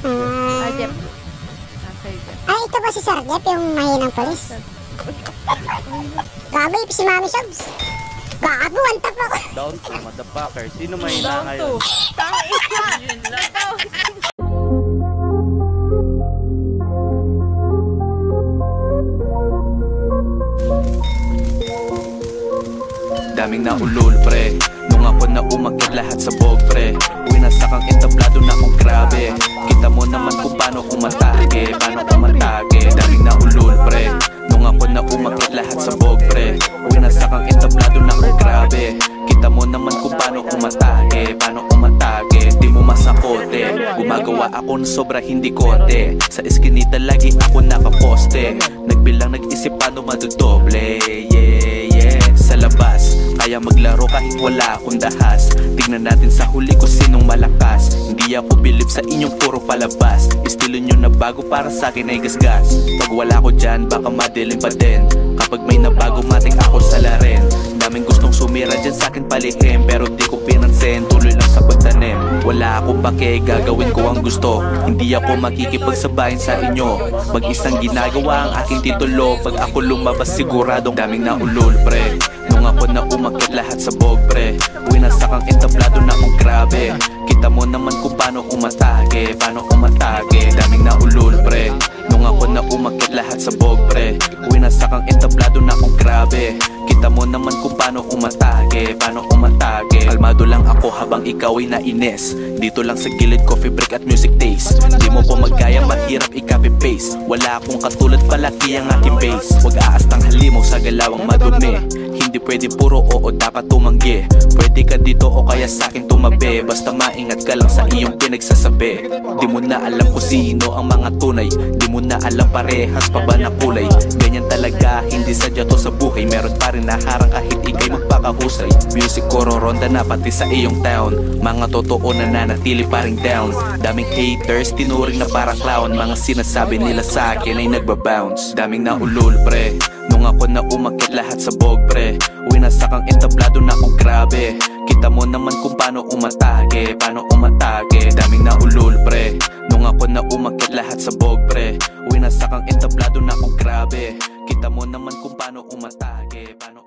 Ah, Jeff. Sa'yo, Jeff. ay, ito ba si Sir Jeff, yung mahinang polis? Gago, si Mami Sobs. Gago, one tap ako. Down to, motherfucker. Sino mahina Down ngayon? to. Yun lang. Daming naulol pre, nung ako na umakyat lahat sa bog pre. Winasakang entablado na akong grabe. Kita mo naman kung paano umatake, paano umatake. Daming naulol pre, nung ako na umakyat lahat sa bog pre. Winasakang entablado na akong grabe. Kita mo naman kung paano umatake, paano umatake. Di mo masakote, gumagawa ako ng sobra hindi konti. Sa eskinita lagi ako nakaposte. Nagbilang nag-isip paano madudoble, yeah, yeah. Sa labas, kaya maglaro kahit wala akong dahas. Tignan natin sa huli ko sinong malakas. Hindi ako bilib sa inyong puro palabas. Estilo nyo na bago para sa akin ay gasgas. Pag wala ko dyan baka madilim pa din. Kapag may nabago matik ako sa laren. Daming gustong sumira dyan sa akin palihim, pero di ko pinansin, tuloy lang sa pagtanim. Wala akong pake, gagawin ko ang gusto. Hindi ako makikipagsabayin sa inyo. Mag-isang ginagawa ang aking titulo. Pag ako lumabas siguradong daming naulol pre. Nung ako na umakyat lahat sa bog pre. Winasakang entablado na akong grabe. Kita mo naman kung paano umatake, paano umatake. Daming naulol pre. Nung ako na umakyat lahat sa bog pre. Winasakang entablado na akong grabe. Kita mo naman kung paano umatake, paano umatake. Kalmado lang ako habang ikaw ay nainis. Dito lang sa gilid, coffee break at music taste. Di mo po magkaya, mahirap i-copy paste. Wala akong katulad, palaki ang aking base. Huwag aastang halimaw sa galawang madumi. Hindi pwede puro oo, dapat tumanggi. Pwede ka dito o kaya sa'kin tumabi. Basta maingat ka lang sa iyong pinagsasabi. Di mo na alam kung sino ang mga tunay. Di mo na alam parehas pa ba na kulay. Ganyan talaga, hindi sadya to sa buhay. Meron pa rin naharang kahit ikay magpakahusay. Music ko roronda na pati sa iyong town. Mga totoo na nanatili pa rin down. Daming haters, tinuring na parang clown. Mga sinasabi nila sa akin ay nagbabounce. Daming naulol pre, nung ako na umakyat lahat sa bog pre. Winasakang entablado na akong grabe. Kita mo naman kung paano umatake, paano umatake. Daming naulol pre, nung ako na umakyat lahat sa bog pre. Winasakang entablado na akong grabe. Kita mo naman kung paano umatake, paano